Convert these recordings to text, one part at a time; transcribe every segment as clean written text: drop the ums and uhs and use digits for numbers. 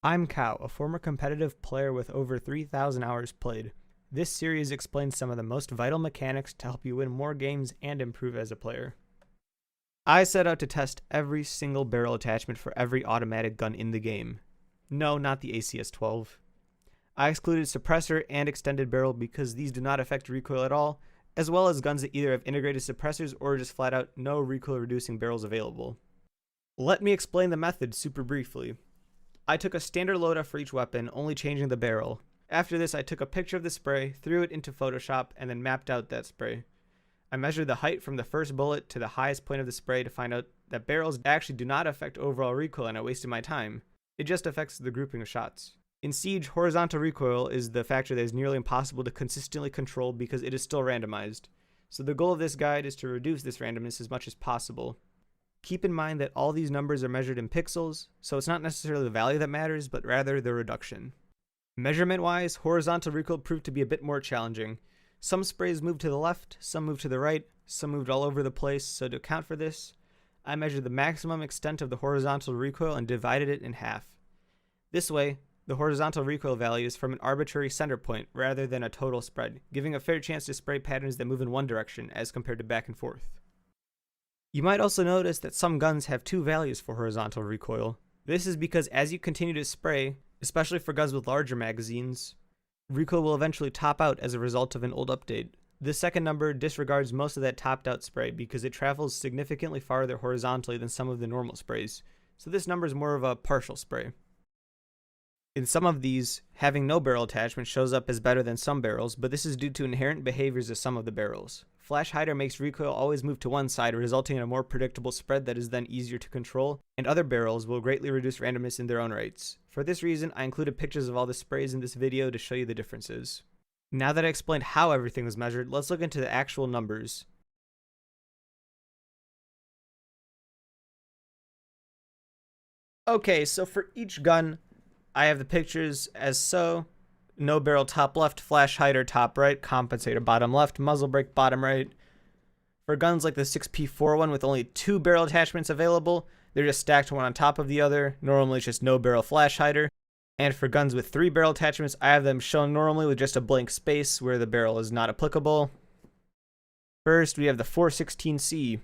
I'm Cow, a former competitive player with over 3,000 hours played. This series explains some of the most vital mechanics to help you win more games and improve as a player. I set out to test every single barrel attachment for every automatic gun in the game. No, not the ACS-12. I excluded suppressor and extended barrel because these do not affect recoil at all, as well as guns that either have integrated suppressors or just flat out no recoil reducing barrels available. Let me explain the method super briefly. I took a standard loadout for each weapon, only changing the barrel. After this, I took a picture of the spray, threw it into Photoshop, and then mapped out that spray. I measured the height from the first bullet to the highest point of the spray to find out that barrels actually do not affect overall recoil, and I wasted my time. It just affects the grouping of shots. In Siege, horizontal recoil is the factor that is nearly impossible to consistently control because it is still randomized. So the goal of this guide is to reduce this randomness as much as possible. Keep in mind that all these numbers are measured in pixels, so it's not necessarily the value that matters, but rather the reduction. Measurement-wise, horizontal recoil proved to be a bit more challenging. Some sprays moved to the left, some moved to the right, some moved all over the place, so to account for this, I measured the maximum extent of the horizontal recoil and divided it in half. This way, the horizontal recoil value is from an arbitrary center point rather than a total spread, giving a fair chance to spray patterns that move in one direction as compared to back and forth. You might also notice that some guns have two values for horizontal recoil. This is because as you continue to spray, especially for guns with larger magazines, recoil will eventually top out as a result of an old update. This second number disregards most of that topped out spray because it travels significantly farther horizontally than some of the normal sprays, so this number is more of a partial spray. In some of these, having no barrel attachment shows up as better than some barrels, but this is due to inherent behaviors of some of the barrels. Flash hider makes recoil always move to one side, resulting in a more predictable spread that is then easier to control, and other barrels will greatly reduce randomness in their own rights. For this reason, I included pictures of all the sprays in this video to show you the differences. Now that I explained how everything was measured, let's look into the actual numbers. Okay, so for each gun, I have the pictures as so. No barrel top left, flash hider top right, compensator bottom left, muzzle brake bottom right. For guns like the 6P41 with only two barrel attachments available, they're just stacked one on top of the other. Normally it's just no barrel flash hider. And for guns with three barrel attachments, I have them shown normally with just a blank space where the barrel is not applicable. First, we have the 416C.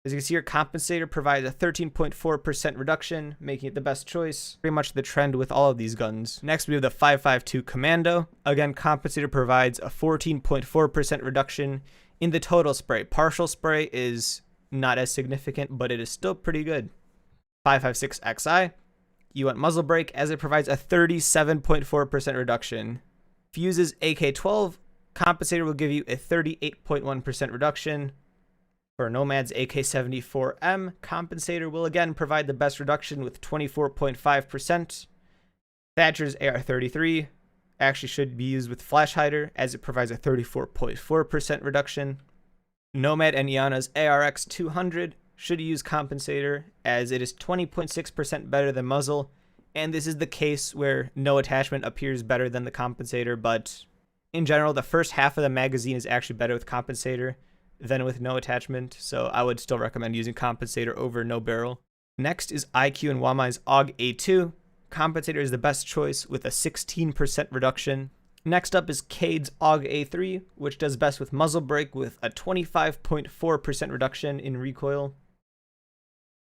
As you can see here, compensator provides a 13.4% reduction, making it the best choice. Pretty much the trend with all of these guns. Next, we have the 5.52 Commando. Again, compensator provides a 14.4% reduction in the total spray. Partial spray is not as significant, but it is still pretty good. 5.56 XI. You want muzzle brake as it provides a 37.4% reduction. Fuse's AK-12, compensator will give you a 38.1% reduction. For Nomad's AK-74M, compensator will again provide the best reduction with 24.5%. Thatcher's AR-33 actually should be used with flash hider as it provides a 34.4% reduction. Nomad and Iana's ARX-200 should use compensator as it is 20.6% better than muzzle, and this is the case where no attachment appears better than the compensator, but in general the first half of the magazine is actually better with compensator than with no attachment, so I would still recommend using compensator over no barrel. Next is IQ and Wamai's AUG A2. Compensator is the best choice with a 16% reduction. Next up is Cade's AUG A3, which does best with muzzle brake with a 25.4% reduction in recoil.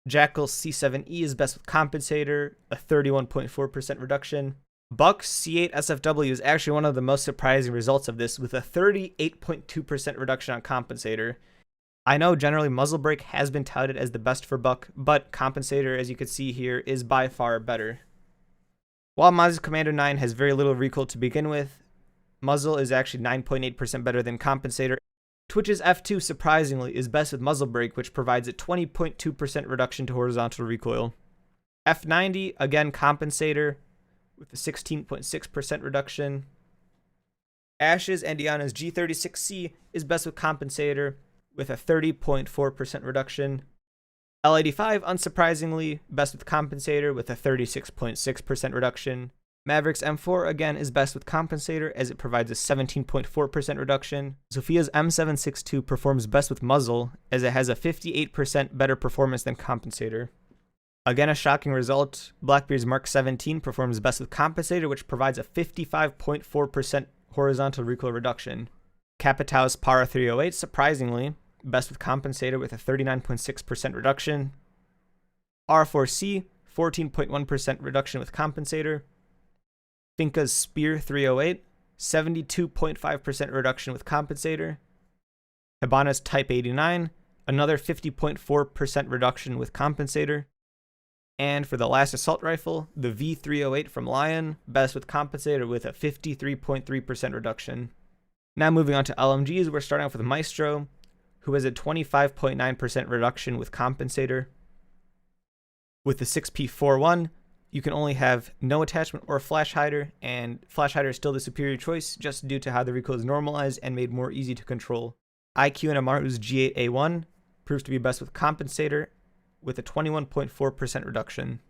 Jackal's C7E is best with compensator, a 31.4% reduction. Buck's C8 SFW is actually one of the most surprising results of this with a 38.2% reduction on compensator. I know generally muzzle brake has been touted as the best for Buck, but compensator, as you can see here, is by far better. While Maz's Commando 9 has very little recoil to begin with, muzzle is actually 9.8% better than compensator. Twitch's F2 surprisingly is best with muzzle brake, which provides a 20.2% reduction to horizontal recoil. F90, again compensator, with a 16.6% reduction. Ash's and Diana's G36C is best with compensator with a 30.4% reduction. L85, unsurprisingly, best with compensator with a 36.6% reduction. Maverick's M4 again is best with compensator as it provides a 17.4% reduction. Sophia's M762 performs best with muzzle as it has a 58% better performance than compensator. Again, a shocking result. Blackbeard's Mark 17 performs best with compensator, which provides a 55.4% horizontal recoil reduction. Capitau's Para 308, surprisingly, best with compensator with a 39.6% reduction. R4C, 14.1% reduction with compensator. Finca's Spear 308, 72.5% reduction with compensator. Hibana's Type 89, another 50.4% reduction with compensator. And for the last assault rifle, the V308 from Lion, best with compensator with a 53.3% reduction. Now moving on to LMGs, we're starting off with Maestro, who has a 25.9% reduction with compensator. With the 6P41, you can only have no attachment or flash hider, and flash hider is still the superior choice just due to how the recoil is normalized and made more easy to control. IQ and Amaru's G8A1 proves to be best with compensator with a 21.4% reduction.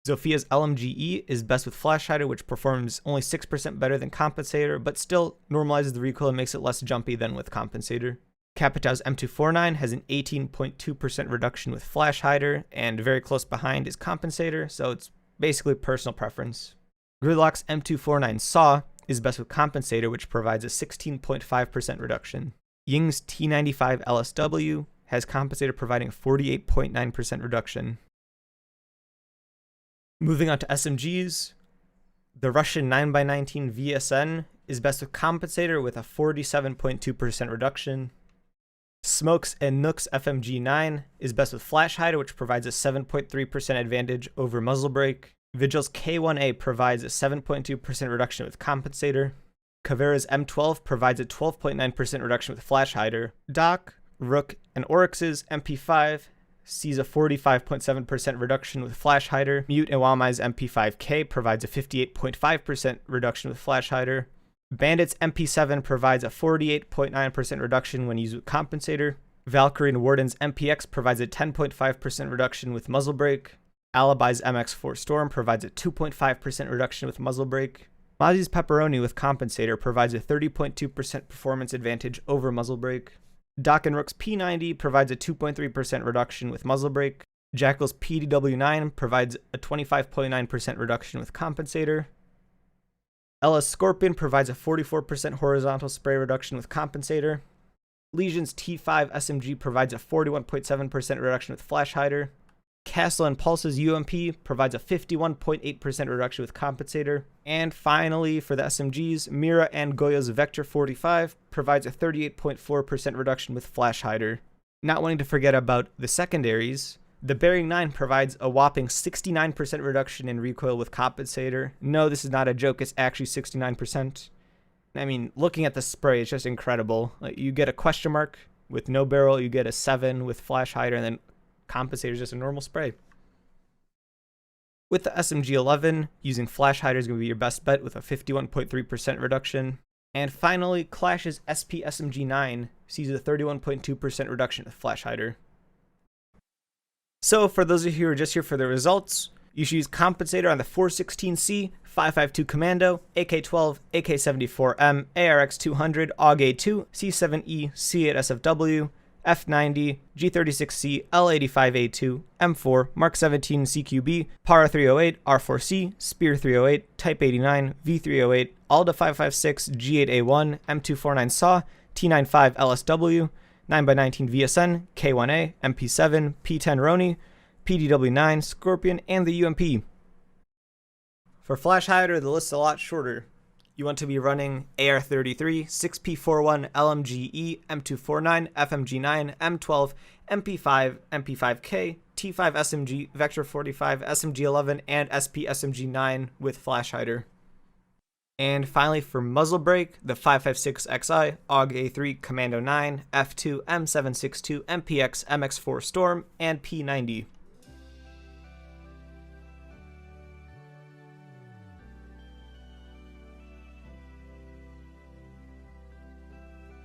Zophia's LMGE is best with flash hider, which performs only 6% better than compensator, but still normalizes the recoil and makes it less jumpy than with compensator. Capitau's M249 has an 18.2% reduction with flash hider, and very close behind is compensator, so it's basically personal preference. Gridlock's M249 Saw is best with compensator, which provides a 16.5% reduction. Ying's T95 LSW has compensator providing a 48.9% reduction. Moving on to SMGs, the Russian 9x19 VSN is best with compensator with a 47.2% reduction. Smoke's and Nook's FMG9 is best with flash hider, which provides a 7.3% advantage over muzzle brake. Vigil's K1A provides a 7.2% reduction with compensator. Caveira's M12 provides a 12.9% reduction with flash hider. Doc, Rook, and Oryx's MP5 sees a 45.7% reduction with flash hider. Mute and Wamai's MP5K provides a 58.5% reduction with flash hider. Bandit's MP7 provides a 48.9% reduction when used with compensator. Valkyrie and Warden's MPX provides a 10.5% reduction with muzzle brake. Alibi's MX4 Storm provides a 2.5% reduction with muzzle brake. Mozzie's Pepperoni with compensator provides a 30.2% performance advantage over muzzle brake. Doc and Rook's P90 provides a 2.3% reduction with muzzle brake. Jackal's PDW9 provides a 25.9% reduction with compensator. Ella's Scorpion provides a 44% horizontal spray reduction with compensator. Legion's T5 SMG provides a 41.7% reduction with flash hider. Castle and Pulse's UMP provides a 51.8% reduction with compensator. And finally, for the SMGs, Mira and Goyo's Vector 45 provides a 38.4% reduction with flash hider. Not wanting to forget about the secondaries, the Bearing 9 provides a whopping 69% reduction in recoil with compensator. No, this is not a joke, it's actually 69%. I mean, looking at the spray, it's just incredible. Like, you get a question mark with no barrel, you get a 7 with flash hider, and then compensator is just a normal spray. With the SMG-11, using flash hider is going to be your best bet with a 51.3% reduction. And finally, Clash's SP SMG-9 sees a 31.2% reduction with flash hider. So for those of you who are just here for the results, you should use compensator on the 416C, 552 Commando, AK-12, AK-74M, ARX-200, AUG-A2, C7E, C8SFW, F90, G36C, L85A2, M4, Mark 17 CQB, Para 308, R4C, Spear 308, Type 89, V308, Alda 556, G8A1, M249 SAW, T95 LSW, 9x19 VSN, K1A, MP7, P10 Roni, PDW9, Scorpion, and the UMP. For flash hider, the list is a lot shorter. You want to be running AR-33, 6P41, LMGE, M249, FMG9, M12, MP5, MP5K, T5 SMG, Vector 45, SMG-11, and SP SMG-9 with flash hider. And finally, for muzzle brake, the 556XI, AUG-A3, Commando 9, F2, M762, MPX, MX4 Storm, and P90.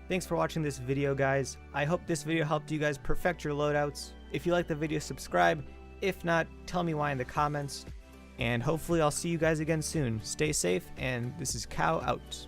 Thanks for watching this video, guys. I hope this video helped you guys perfect your loadouts. If you like the video, subscribe. If not, tell me why in the comments. And hopefully I'll see you guys again soon. Stay safe, and this is Cow out.